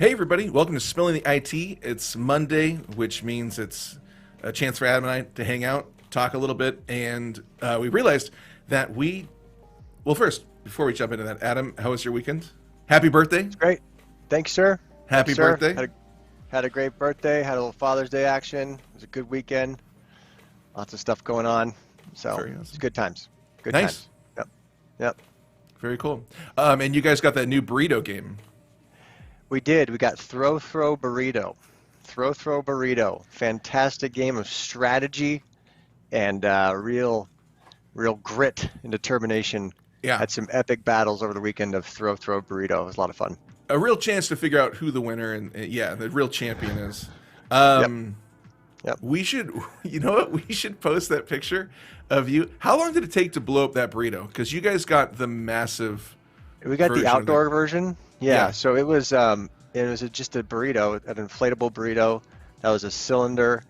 Hey everybody, welcome to Spilling the IT. It's Monday, which means it's a chance for Adam and I to hang out, talk a little bit, and we realized that well, first, before we jump into that, Adam, how was your weekend? Happy birthday. It's great. Thanks, sir. Happy Thanks, sir. birthday. Had a great birthday. Had a little Father's Day action. It was a good weekend. Lots of stuff going on. So Very awesome. it's good times. Good Nice. times. Yep. Yep. Very cool. And you guys got that new burrito game. We did. We got Throw Burrito. Throw Burrito. Fantastic game of strategy and real grit and determination. Yeah. Had some epic battles over the weekend of Throw Burrito. It was a lot of fun. A real chance to figure out who the winner and the real champion is. Yep. We should, you know what? We should post that picture of you. How long did it take to blow up that burrito? Because you guys got the massive. We got the outdoor version. Yeah. So it was just a burrito, an inflatable burrito that was a cylinder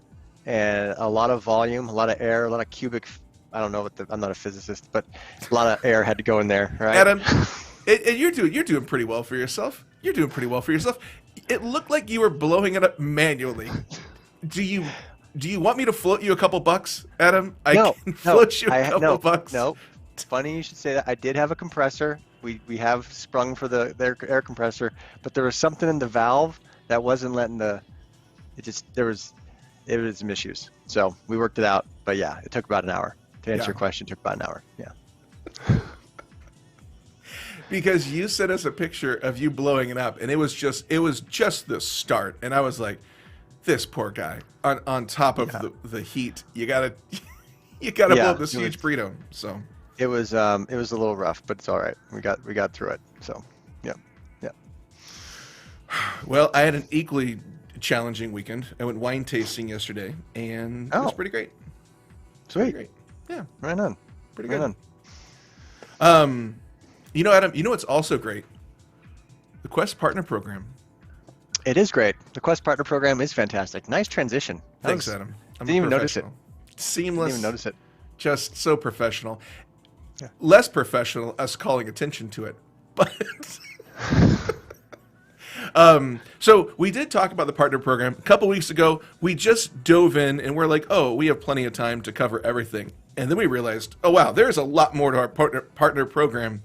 and a lot of volume, a lot of air, a lot of cubic. I don't know I'm not a physicist, but a lot of air had to go in there, right? Adam, and you're doing pretty well for yourself. You're doing pretty well for yourself. It looked like you were blowing it up manually. Do you want me to float you a couple bucks, Adam? I can float you a couple bucks. No. Funny you should say that. I did have a compressor. We have sprung for the air compressor, but there was something in the valve that wasn't letting there was some issues. So we worked it out. But yeah, it took about an hour. To answer your question, it took about an hour. Yeah. Because you sent us a picture of you blowing it up, and it was just the start, and I was like, this poor guy on top of the heat. You gotta blow up this huge burrito. So it was a little rough, but it's all right. We got through it. So yeah. Well, I had an equally challenging weekend. I went wine tasting yesterday, and it was pretty great. Sweet. Pretty great. Yeah. Right on. Pretty good. Adam, what's also great? The Quest Partner Program. It is great. The Quest Partner Program is fantastic. Nice transition. Thanks, Adam. Didn't even notice it. Seamless. Didn't even notice it. Just so professional. Yeah. Less professional, us calling attention to it. But so we did talk about the partner program a couple weeks ago. We just dove in and we're like, oh, we have plenty of time to cover everything. And then we realized, oh wow, there's a lot more to our partner program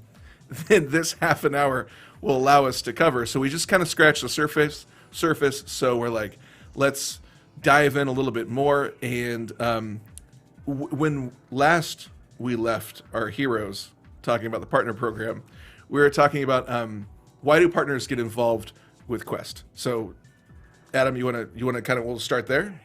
than this half an hour will allow us to cover. So we just kind of scratched the surface. So we're like, let's dive in a little bit more. And when last we left our heroes talking about the partner program, we were talking about why do partners get involved with Quest. So Adam, you want to kind of, we'll start there.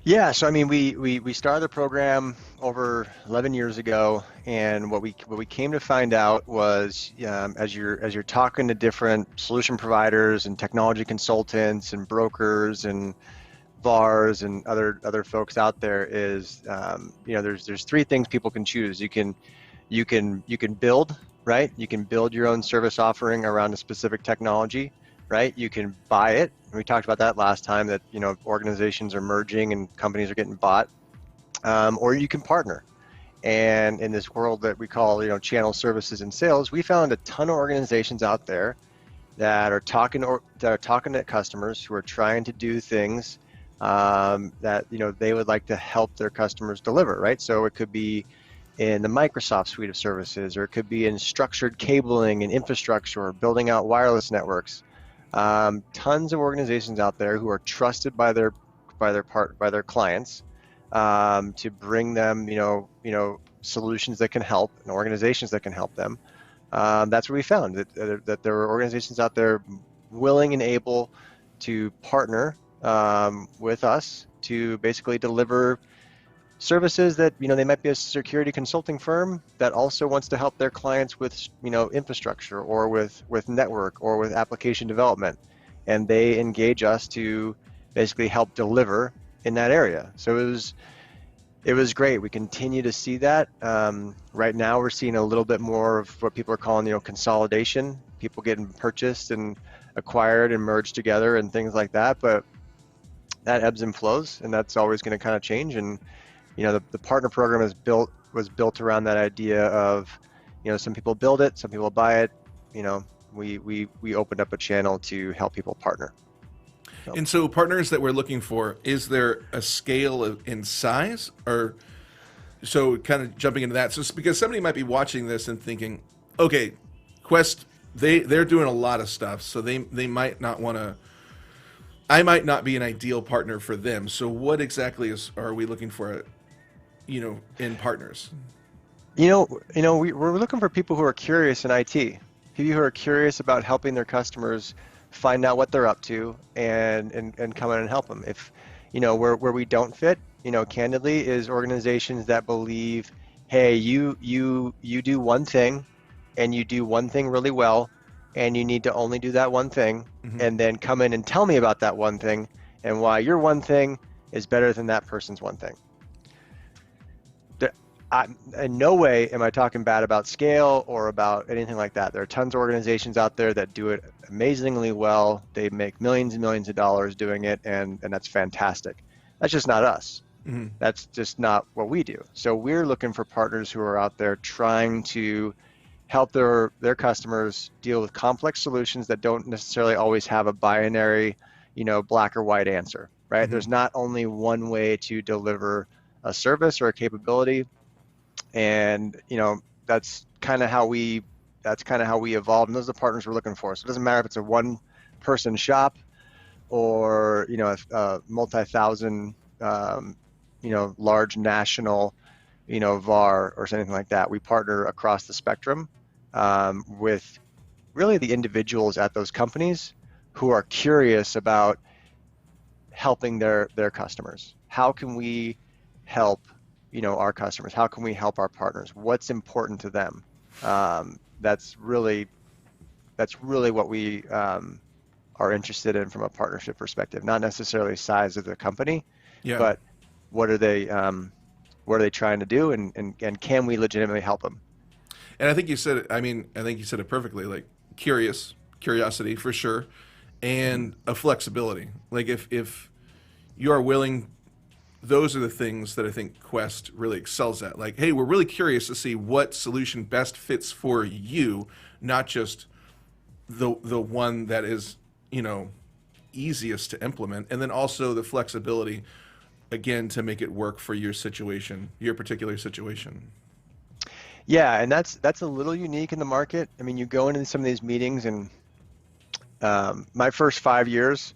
Yeah, so I mean, we started the program over 11 years ago, and what we came to find out was, as you're talking to different solution providers and technology consultants and brokers and VARs and other folks out there, is there's three things people can choose. You can build, right? You can build your own service offering around a specific technology, right? You can buy it. We talked about that last time, that organizations are merging and companies are getting bought, or you can partner. And in this world that we call channel services and sales, we found a ton of organizations out there that are talking to customers who are trying to do things that they would like to help their customers deliver, right? So it could be in the Microsoft suite of services, or it could be in structured cabling and infrastructure, or building out wireless networks. Tons of organizations out there who are trusted by their clients to bring them solutions that can help, and organizations that can help them. That's what we found, that there were organizations out there willing and able to partner with us to basically deliver services that they might be a security consulting firm that also wants to help their clients with infrastructure, or with network, or with application development, and they engage us to basically help deliver in that area. So it was great. We continue to see that. Right now we're seeing a little bit more of what people are calling consolidation, people getting purchased and acquired and merged together and things like that, but that ebbs and flows, and that's always going to kind of change. And the partner program was built around that idea of, some people build it, some people buy it, we opened up a channel to help people partner. And so partners that we're looking for, is there a scale in size, or so kind of jumping into that? So it's because somebody might be watching this and thinking, okay, Quest, they're doing a lot of stuff, so they might not want to, I might not be an ideal partner for them. So what exactly are we looking for, in partners? We're looking for people who are curious in IT, people who are curious about helping their customers find out what they're up to and come in and help them. If, where we don't fit, candidly, is organizations that believe, hey, you do one thing and you do one thing really well, and you need to only do that one thing, and then come in and tell me about that one thing and why your one thing is better than that person's one thing. In no way am I talking bad about Scale or about anything like that. There are tons of organizations out there that do it amazingly well. They make millions and millions of dollars doing it, and that's fantastic. That's just not us. That's just not what we do. So we're looking for partners who are out there trying to help their customers deal with complex solutions that don't necessarily always have a binary, black or white answer, right? There's not only one way to deliver a service or a capability. And that's kind of how we evolved, and those are the partners we're looking for. So it doesn't matter if it's a one-person shop or a multi-thousand large national VAR or something like that. We partner across the spectrum with really the individuals at those companies who are curious about helping their customers. How can we help our customers? How can we help our partners? What's important to them? That's really what we are interested in from a partnership perspective. Not necessarily size of the company, but what are they trying to do, and can we legitimately help them? And I think you said it. I think you said it perfectly. Like curiosity for sure, and a flexibility. Like if you are willing. Those are the things that I think Quest really excels at. Like, hey, we're really curious to see what solution best fits for you, not just the one that is, easiest to implement. And then also the flexibility, again, to make it work for your situation, your particular situation. Yeah, and that's a little unique in the market. I mean, you go into some of these meetings, and my first 5 years,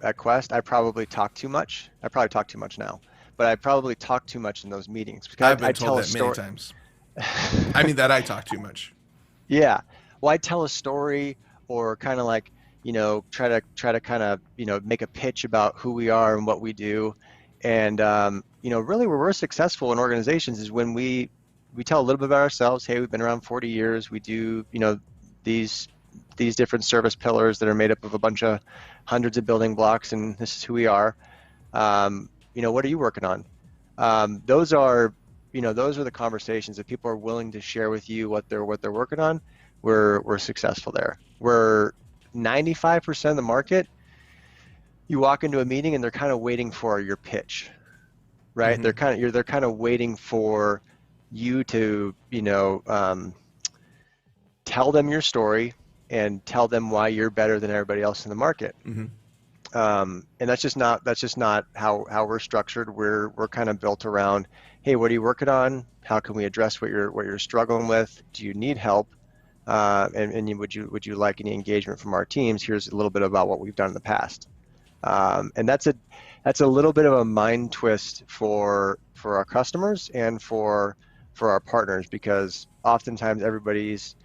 at Quest, I probably talk too much. I probably talk too much now, but I probably talk too much in those meetings. I've been told that many times. That I talk too much. Yeah. Well, I tell a story, or kind of like, try to kind of, make a pitch about who we are and what we do. And, really where we're successful in organizations is when we tell a little bit about ourselves. Hey, we've been around 40 years. We do, these different service pillars that are made up of a bunch of hundreds of building blocks, and this is who we are. What are you working on? Those are the conversations that people are willing to share with you what they're working on. We're successful there. We're 95% of the market. You walk into a meeting and they're kind of waiting for your pitch, right? They're kind of waiting for you to tell them your story and tell them why you're better than everybody else in the market. And that's just not how we're structured. We're kind of built around, hey, what are you working on? How can we address what you're struggling with? Do you need help? And would you like any engagement from our teams? Here's a little bit about what we've done in the past. And that's a little bit of a mind twist for our customers and for our partners, because oftentimes everybody's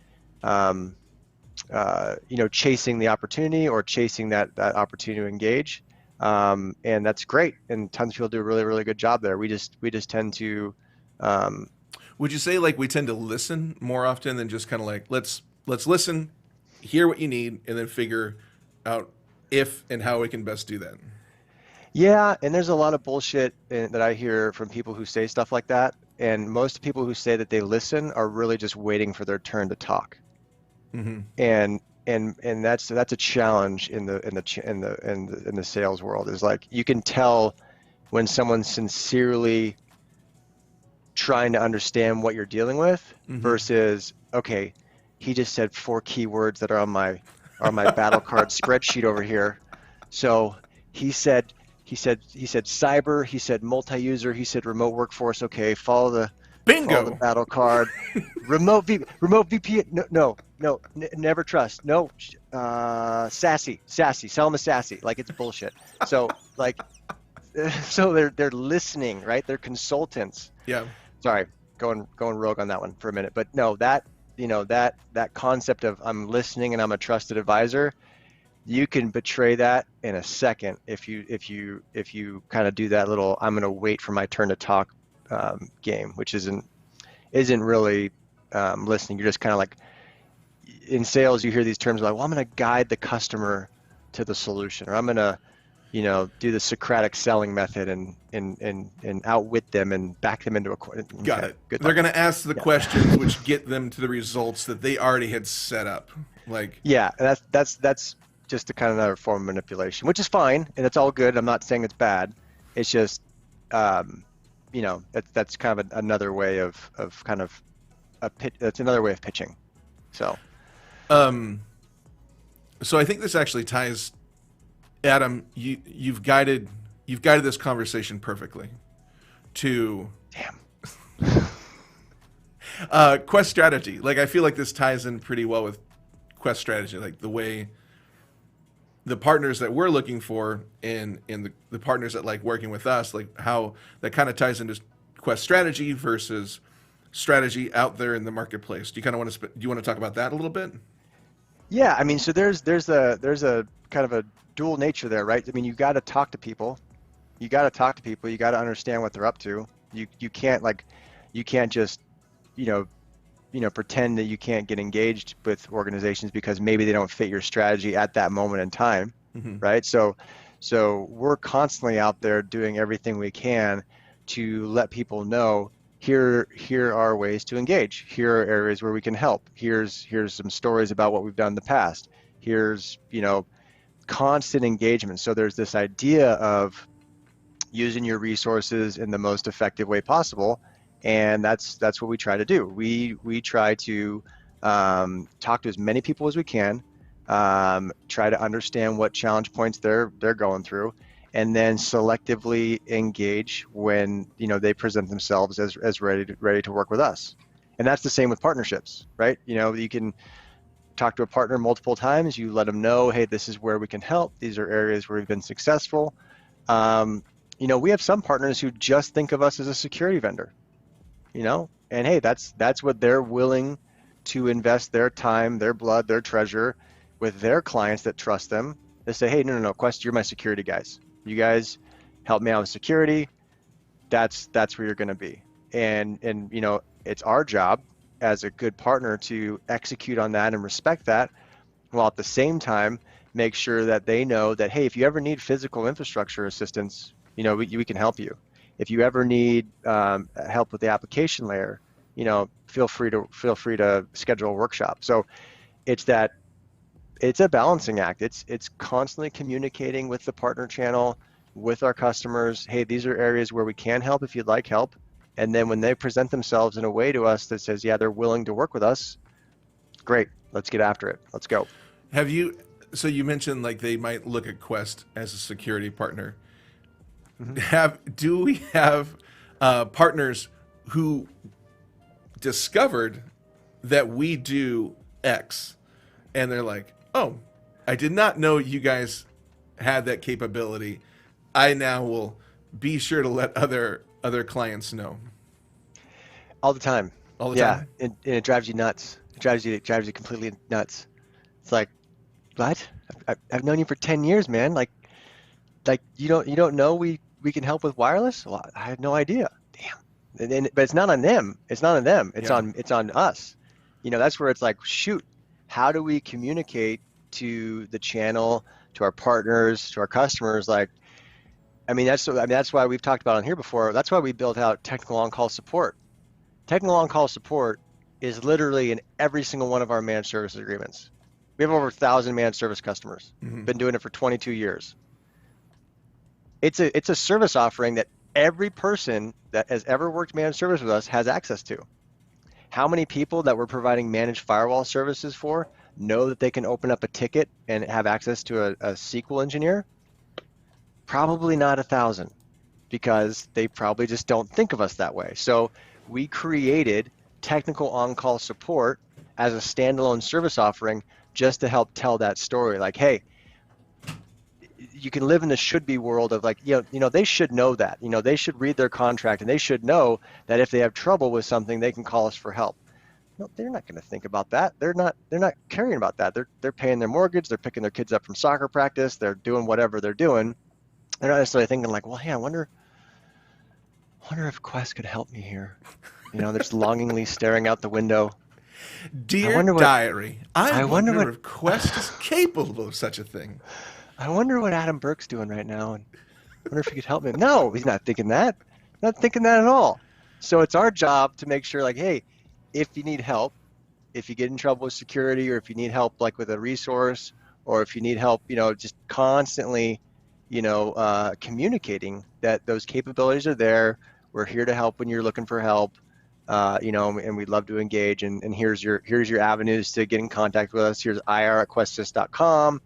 chasing the opportunity or chasing that opportunity to engage, and that's great. And tons of people do a really, really good job there. We just tend to. Would you say like we tend to listen more often than just kind of like let's listen, hear what you need, and then figure out if and how we can best do that? Yeah, and there's a lot of bullshit that I hear from people who say stuff like that. And most people who say that they listen are really just waiting for their turn to talk. And that's a challenge in the sales world. Is like you can tell when someone's sincerely trying to understand what you're dealing with versus, okay, he just said 4 keywords that are on my battle card spreadsheet over here. So he said cyber, he said multi-user, he said remote workforce. Okay, follow the battle card. remote VPN. No, never trust. No, sassy. Sell them a sassy. Like, it's bullshit. So like, so they're listening, right? They're consultants. Yeah. Sorry, going rogue on that one for a minute, but no, that concept of I'm listening and I'm a trusted advisor, you can betray that in a second if you kind of do that little I'm gonna wait for my turn to talk game, which isn't really listening. You're just kind of like, in sales you hear these terms like, well, I'm gonna guide the customer to the solution, or I'm gonna do the Socratic selling method and outwit them and back them into a Got it. They're going to ask the questions which get them to the results that they already had set up. Like, yeah, that's just a kind of another form of manipulation, which is fine and it's all good. I'm not saying it's bad. It's just that's kind of another way of kind of that's another way of pitching. So so I think this actually ties, Adam, you've guided this conversation perfectly to Quest strategy. Like, I feel like this ties in pretty well with Quest strategy, like the way the partners that we're looking for and the partners that like working with us, like how that kind of ties into Quest strategy versus strategy out there in the marketplace. Do you want to talk about that a little bit? Yeah, I mean, so there's a kind of a dual nature there, right? I mean, you got to talk to people. You got to understand what they're up to. You can't just pretend that you can't get engaged with organizations because maybe they don't fit your strategy at that moment in time, right? So we're constantly out there doing everything we can to let people know, here are ways to engage. Here are areas where we can help. Here's some stories about what we've done in the past. Here's constant engagement. So there's this idea of using your resources in the most effective way possible, and that's what we try to do. We try to talk to as many people as we can, try to understand what challenge points they're going through, and then selectively engage when they present themselves as ready to work with us. And that's the same with partnerships, right? You can talk to a partner multiple times. You let them know, hey, this is where we can help. These are areas where we've been successful. We have some partners who just think of us as a security vendor, and hey, that's what they're willing to invest their time, their blood, their treasure with their clients that trust them. They say, hey, no, Quest, you're my security guys. You guys help me out with security. That's where you're going to be. And it's our job as a good partner to execute on that and respect that, while at the same time make sure that they know that, hey, if you ever need physical infrastructure assistance, we can help you. If you ever need help with the application layer, feel free to schedule a workshop. So it's a balancing act. It's constantly communicating with the partner channel, with our customers. Hey, these are areas where we can help if you'd like help. And then when they present themselves in a way to us that says, yeah, they're willing to work with us, great, let's get after it. Let's go. So you mentioned like they might look at Quest as a security partner. Do we have partners who discovered that we do X and they're like, oh, I did not know you guys had that capability. I now will be sure to let other clients know. All the time. Time. And it drives you nuts. It drives you completely nuts. It's like, what? I've known you for 10 years, man. Like you don't know we can help with wireless? Well, I had no idea. Damn. But it's not on them. It's not on them. It's on us. That's where it's like, shoot, how do we communicate to the channel, to our partners, to our customers? Like, that's why we've talked about on here before. That's why we built out technical on-call support. Technical on-call support is literally in every single one of our managed services agreements. We have over 1,000 managed service customers. Been doing it for 22 years. It's a service offering that every person that has ever worked managed service with us has access to. How many people that we're providing managed firewall services for know that they can open up a ticket and have access to a SQL engineer? Probably not 1,000, because they probably just don't think of us that way. So we created technical on-call support as a standalone service offering just to help tell that story. Like, hey, you can live in the should be world of like, they should know that, they should read their contract and they should know that if they have trouble with something, they can call us for help. No, they're not going to think about that. They're not caring about that. They're paying their mortgage. They're picking their kids up from soccer practice. They're doing whatever they're doing. They're not necessarily thinking like, well, hey, I wonder if Quest could help me here. They're just longingly staring out the window. Dear diary, I wonder if Quest is capable of such a thing. I wonder what Adam Burke's doing right now, and I wonder if he could help me. No, he's not thinking that. Not thinking that at all. So it's our job to make sure, like, hey, if you need help, if you get in trouble with security, or if you need help like with a resource, or if you need help, just constantly, communicating that those capabilities are there. We're here to help when you're looking for help, and we'd love to engage. And here's your avenues to get in contact with us. Here's ir@questsys.com.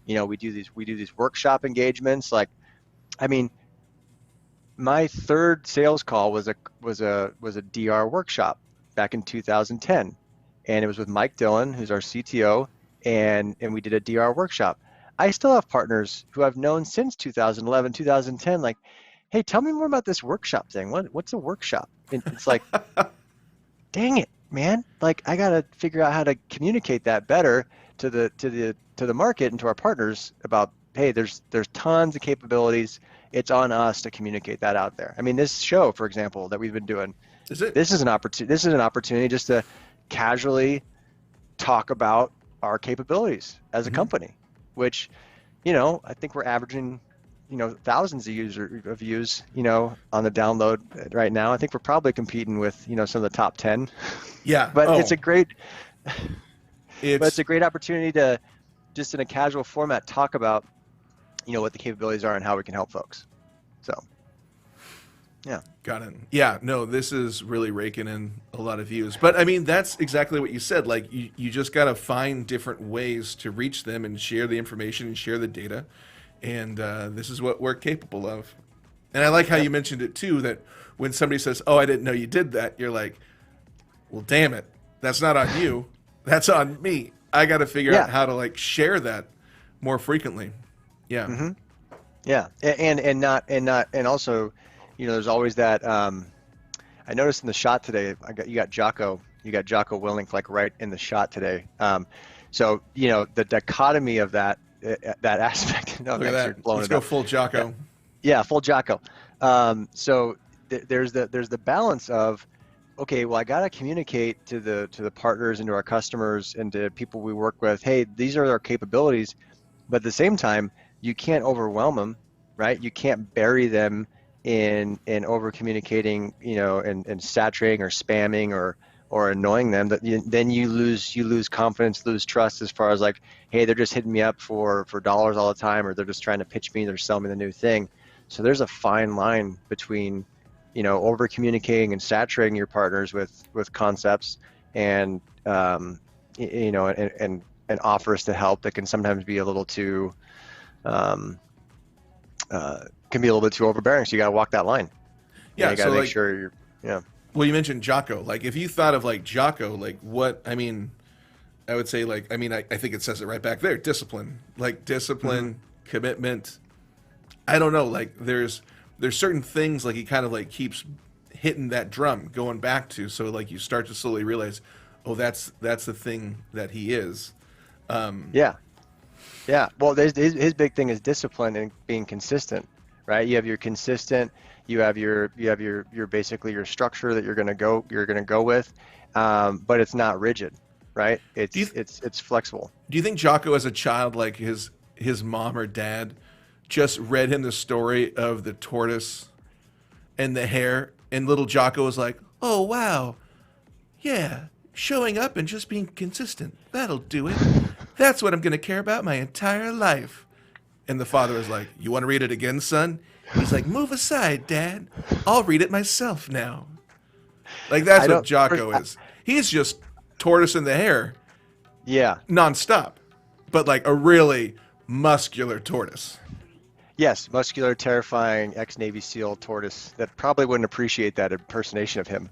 We do these workshop engagements. Like, I mean, my third sales call was a DR workshop back in 2010, and it was with Mike Dillon, who's our CTO, and we did a DR workshop. I still have partners who I've known since 2011, 2010, like, hey, tell me more about this workshop thing. What's a workshop? And it's like, dang it, man. Like, I got to figure out how to communicate that better to the market and to our partners about, hey, there's tons of capabilities. It's on us to communicate that out there. I mean, this show, for example, that we've been doing, this is an opportunity just to casually talk about our capabilities as a company, which, I think we're averaging, thousands of views, on the download right now. I think we're probably competing with, some of the top 10. Yeah. But it's a great opportunity to just in a casual format talk about, what the capabilities are and how we can help folks. So, yeah. Got it. Yeah, no, this is really raking in a lot of views. But I mean, that's exactly what you said. Like, you just got to find different ways to reach them and share the information and share the data. And this is what we're capable of. And I like how you mentioned it too, that when somebody says, oh, I didn't know you did that, you're like, well, damn it. That's not on you. That's on me. I got to figure out how to like share that more frequently. Yeah. Mm-hmm. Yeah. And also, there's always that, I noticed in the shot today, you got Jocko Willink like right in the shot today. So, the dichotomy of that aspect. No, look at that. Let's go full Jocko. Yeah, full Jocko. So there's the balance of, okay, well, I got to communicate to the partners and to our customers and to people we work with, hey, these are our capabilities, but at the same time, you can't overwhelm them, right? You can't bury them in over communicating, and saturating or spamming or annoying them. Then you lose confidence, lose trust as far as like, hey, they're just hitting me up for dollars all the time, or they're just trying to pitch me, they're selling me the new thing. So there's a fine line between, over communicating and saturating your partners with concepts and and offers to help that can sometimes be a little too can be a little bit too overbearing. So you got to walk that line. Yeah, you got to make sure you're. Yeah. Well, you mentioned Jocko. Like, if you thought of like Jocko, like what? I mean, I would say like, I think it says it right back there. Discipline, commitment. I don't know. Like, there's certain things like he kind of like keeps hitting that drum, going back to. So like you start to slowly realize, oh, that's the thing that he is. Yeah. Well, his big thing is discipline and being consistent, right? You have your consistent. You have your basically your structure that you're gonna go with, but it's not rigid, right? It's flexible. Do you think Jocko, as a child, like his mom or dad, just read him the story of the tortoise and the hare, and little Jocko was like, "Oh wow, yeah, showing up and just being consistent, that'll do it. That's what I'm gonna care about my entire life." And the father was like, "You want to read it again, son?" He's like, "Move aside, Dad. I'll read it myself now." Like, that's what Jocko is. He's just tortoise in the hair Yeah. nonstop, but like a really muscular tortoise. Yes, muscular, terrifying ex-Navy SEAL tortoise that probably wouldn't appreciate that impersonation of him.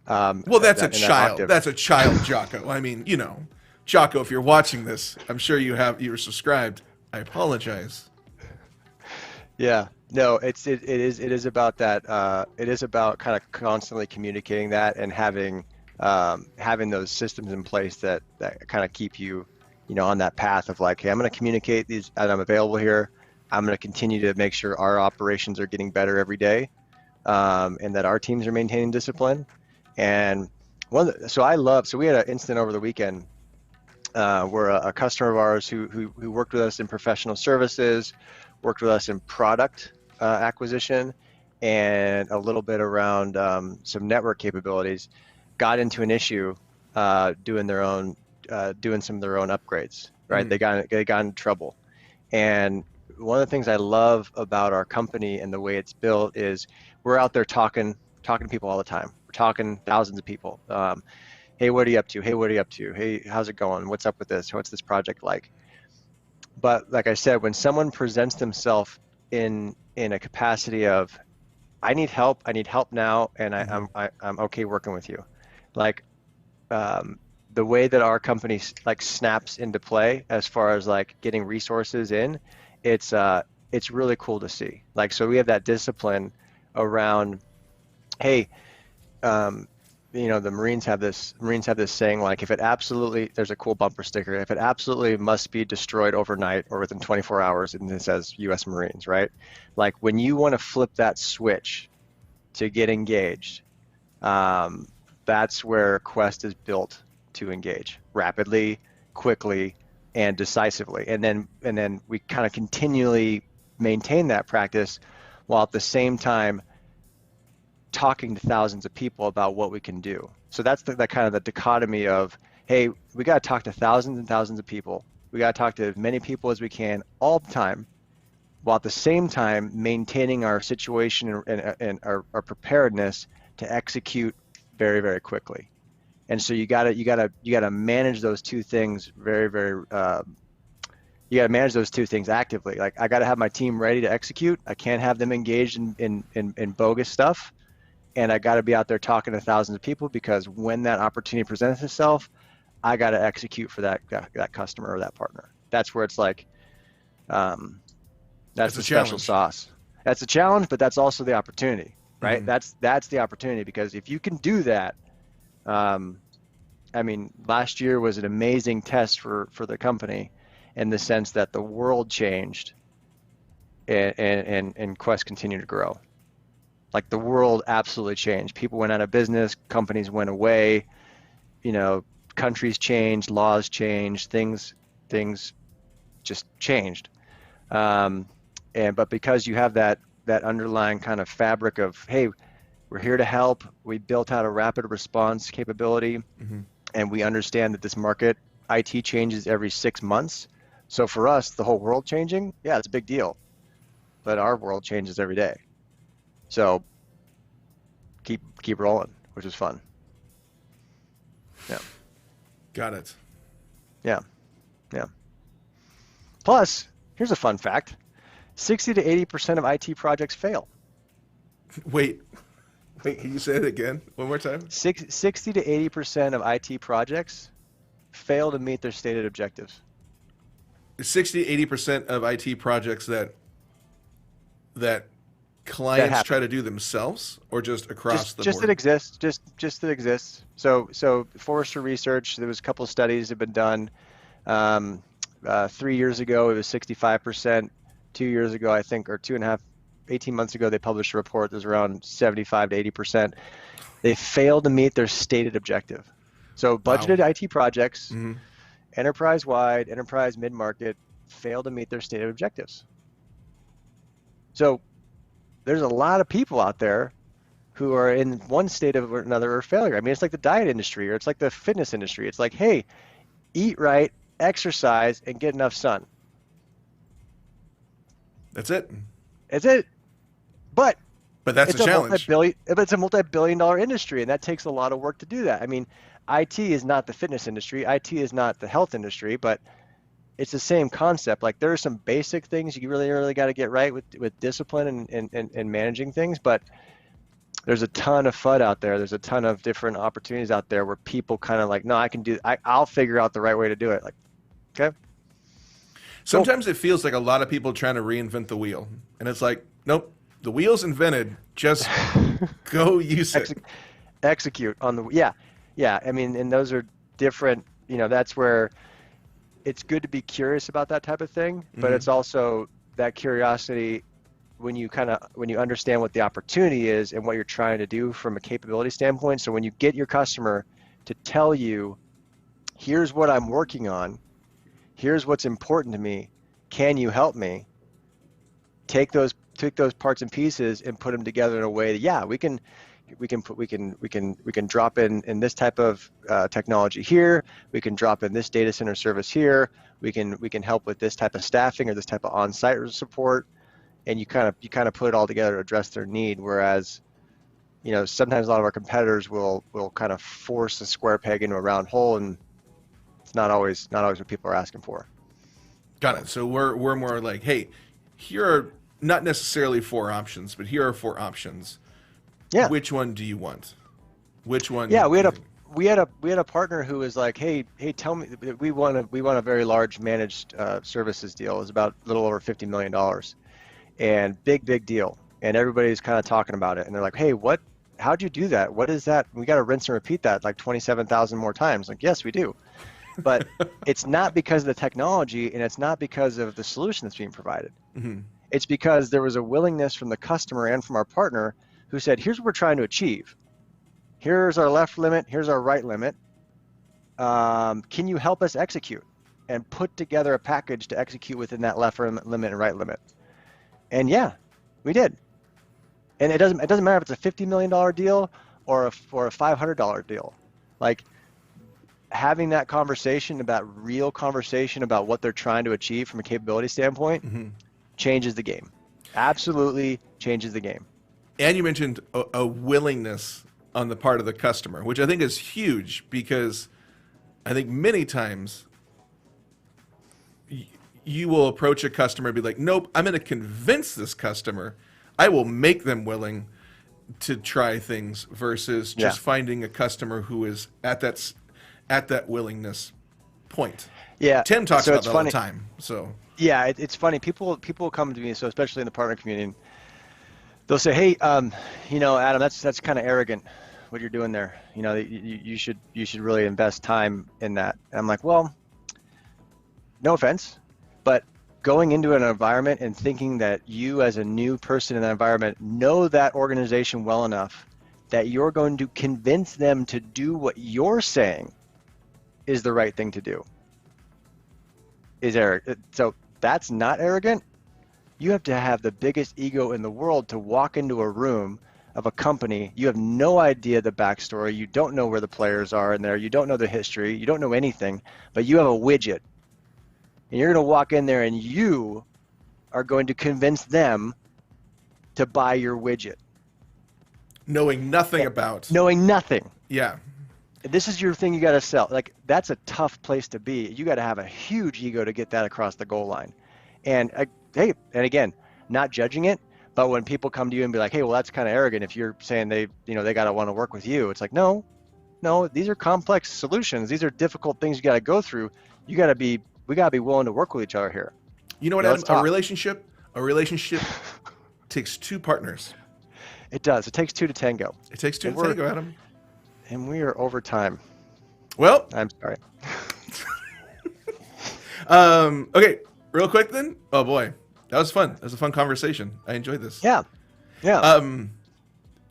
Well, that's a in that child. octave. That's a child, Jocko. I mean, you know, Jocko, if you're watching this, I'm sure you're subscribed. I apologize. Yeah. No, it is about that. It is about kind of constantly communicating that and having those systems in place that kind of keep you, on that path of like, hey, I'm going to communicate these, and I'm available here. I'm going to continue to make sure our operations are getting better every day, and that our teams are maintaining discipline. And so we had an incident over the weekend where a customer of ours who worked with us in professional services, worked with us in product acquisition, and a little bit around some network capabilities, got into an issue doing some of their own upgrades. Right, they got in trouble, and one of the things I love about our company and the way it's built is we're out there talking to people all the time. We're talking thousands of people. Hey, what are you up to? Hey, what are you up to? Hey, how's it going? What's up with this? What's this project like? But like I said, when someone presents themselves in a capacity of, I need help now, and I'm okay working with you, like the way that our company like snaps into play as far as like getting resources in, it's really cool to see. Like, so we have that discipline around, hey, the Marines have this saying, like, if it absolutely, there's a cool bumper sticker, if it absolutely must be destroyed overnight or within 24 hours, and it says U.S. Marines, right? Like, when you want to flip that switch to get engaged, that's where Quest is built to engage rapidly, quickly, and decisively. And then we kind of continually maintain that practice while at the same time talking to thousands of people about what we can do. So that's the kind of the dichotomy of, hey, we got to talk to thousands and thousands of people. We got to talk to as many people as we can all the time, while at the same time maintaining our situation and our preparedness to execute very, very quickly. And so you gotta manage those two things very, very. You gotta manage those two things actively. Like, I gotta have my team ready to execute. I can't have them engaged in bogus stuff, and I gotta be out there talking to thousands of people, because when that opportunity presents itself, I gotta execute for that customer or that partner. That's where it's like, that's the special sauce. That's a challenge, but that's also the opportunity, right? Mm-hmm. That's the opportunity, because if you can do that. I mean, last year was an amazing test for the company, in the sense that the world changed and Quest continued to grow. Like, the world absolutely changed. People went out of business, companies went away, countries changed, laws changed, things just changed. But because you have that underlying kind of fabric of, hey, we're here to help. We built out a rapid response capability, and we understand that this market, IT changes every 6 months. So for us, the whole world changing, yeah, it's a big deal. But our world changes every day. So keep rolling, which is fun. Yeah. Got it. Yeah. Plus, here's a fun fact: 60 to 80% of IT projects fail. Wait, can you say it again one more time? 60 to 80% of IT projects fail to meet their stated objectives. 60 to 80% of IT projects that clients try to do themselves, or just across the board? Just that exists. Just that exists. So Forrester Research, there was a couple of studies that have been done. 3 years ago, it was 65%. 2 years ago, I think, or 18 months ago, they published a report that was around 75 to 80%. They failed to meet their stated objective. So budgeted IT projects, enterprise-wide, enterprise mid-market, failed to meet their stated objectives. So there's a lot of people out there who are in one state of another or failure. I mean, it's like the diet industry, or it's like the fitness industry. It's like, hey, eat right, exercise, and get enough sun. That's it. That's it. But But that's a challenge. It's a multi-billion-dollar industry, and that takes a lot of work to do that. I mean, IT is not the fitness industry. IT is not the health industry, but it's the same concept. Like there are some basic things you really got to get right with discipline and managing things, but there's a ton of FUD out there. There's a ton of different opportunities out there where people kind of like, no, I'll figure out the right way to do it. Like, okay. Sometimes it feels like a lot of people trying to reinvent the wheel, and it's like, nope, the wheel's invented. Just go use it. Execute on the, yeah. I mean, and those are different, that's where it's good to be curious about that type of thing, but it's also that curiosity when you understand what the opportunity is and what you're trying to do from a capability standpoint. So when you get your customer to tell you, here's what I'm working on, here's what's important to me, can you help me? Take those parts and pieces and put them together in a way that, we can drop in this type of technology here. We can drop in this data center service here. We can help with this type of staffing or this type of on-site support, and you kind of put it all together to address their need. Whereas, sometimes a lot of our competitors will kind of force a square peg into a round hole, and it's not always what people are asking for. Got it. So we're more like, hey, here are not necessarily 4 options, but here are 4 options. Yeah. Which one do you want? Which one? Yeah, we had a partner who was like, hey, tell me, we won a very large managed services deal. It was about a little over $50 million, and big deal. And everybody's kind of talking about it, and they're like, hey, how'd you do that? What is that? We got to rinse and repeat that like 27,000 more times. Like, yes, we do. But it's not because of the technology, and it's not because of the solution that's being provided. Mm-hmm. It's because there was a willingness from the customer and from our partner who said, here's what we're trying to achieve. Here's our left limit, here's our right limit. Can you help us execute and put together a package to execute within that left limit and right limit? And yeah, we did. And it doesn't matter if it's a $50 million deal or a $500 deal. Like, having that conversation about what they're trying to achieve from a capability standpoint changes the game. Absolutely changes the game. And you mentioned a willingness on the part of the customer, which I think is huge, because I think many times you will approach a customer and be like, nope, I'm going to convince this customer. I will make them willing to try things, versus just finding a customer who is at that willingness point. Yeah. Tim talks about that all the time. So yeah, it's funny. People come to me, so especially in the partner community, they'll say, hey, Adam, that's kind of arrogant what you're doing there. You should really invest time in that. And I'm like, well, no offense, but going into an environment and thinking that you as a new person in that environment know that organization well enough that you're going to convince them to do what you're saying is the right thing to do is arrogant. So that's not arrogant. You have to have the biggest ego in the world to walk into a room of a company. You have no idea the backstory. You don't know where the players are in there. You don't know the history. You don't know anything, but you have a widget. And you're going to walk in there and you are going to convince them to buy your widget. Knowing nothing about. Knowing nothing. Yeah. This is your thing you got to sell. Like, that's a tough place to be. You got to have a huge ego to get that across the goal line. And hey, and again, not judging it, but when people come to you and be like, hey, well, that's kind of arrogant if you're saying they got to want to work with you. It's like, no, these are complex solutions. These are difficult things you got to go through. We got to be willing to work with each other here. You know what, Adam? A relationship takes 2 partners. It does. It takes 2 to tango. It takes 2 to tango, Adam. And we are over time. Well, I'm sorry. Okay, real quick then. Oh boy, that was fun. That was a fun conversation. I enjoyed this. Yeah. And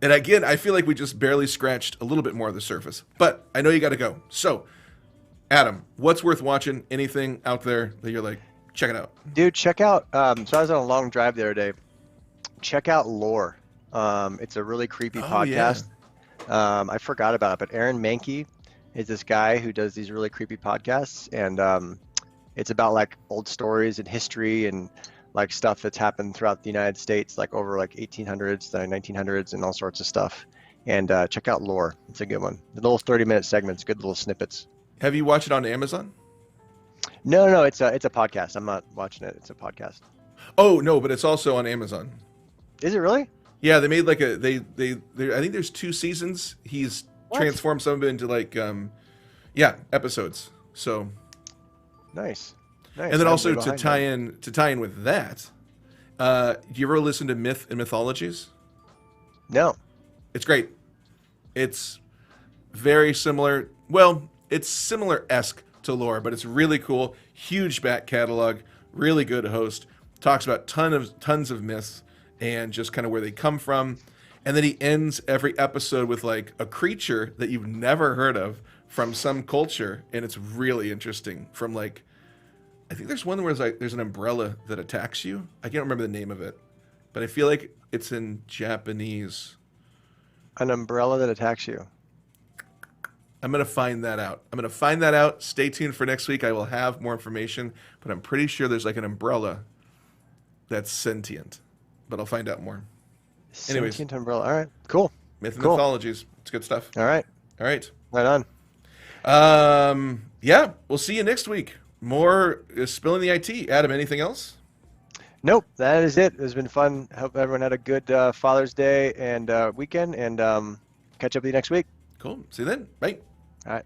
again, I feel like we just barely scratched a little bit more of the surface. But I know you got to go. So, Adam, what's worth watching? Anything out there that you're like, check it out? Dude, check out. So I was on a long drive the other day. Check out Lore. It's a really creepy podcast. Yeah. I forgot about it, but Aaron Mahnke is this guy who does these really creepy podcasts, and it's about like old stories and history and like stuff that's happened throughout the United States, like over like 1800s, the 1900s, and all sorts of stuff. And check out Lore. It's a good one. The little 30-minute segments, good little snippets. Have you watched it on Amazon? No, it's a podcast. I'm not watching it. It's a podcast. Oh no, but it's also on Amazon. Is it really? Yeah, they made like a they I think there's 2 seasons. He's What? transformed some of it into like episodes. So Nice. and then also to tie in with that, do you ever listen to Myth and Mythologies? No. It's great. It's very similar. Well, it's similar-esque to Lore, but it's really cool. Huge back catalog. Really good host. Talks about tons of myths and just kind of where they come from. And then he ends every episode with like a creature that you've never heard of from some culture, and it's really interesting. From like, I think there's one where it's like there's an umbrella that attacks you. I can't remember the name of it, but I feel like it's in Japanese. An umbrella that attacks you. I'm going to find that out. Stay tuned for next week. I will have more information, but I'm pretty sure there's like an umbrella that's sentient, but I'll find out more. Anyways. Sentient umbrella. All right. Cool. Myth and Cool. Mythologies. It's good stuff. All right. All right. Right on. Yeah, we'll see you next week. More Spilling the IT. Adam, anything else? Nope. That is it. It's been fun. Hope everyone had a good Father's Day and weekend, and catch up with you next week. Cool. See you then. Bye. All right.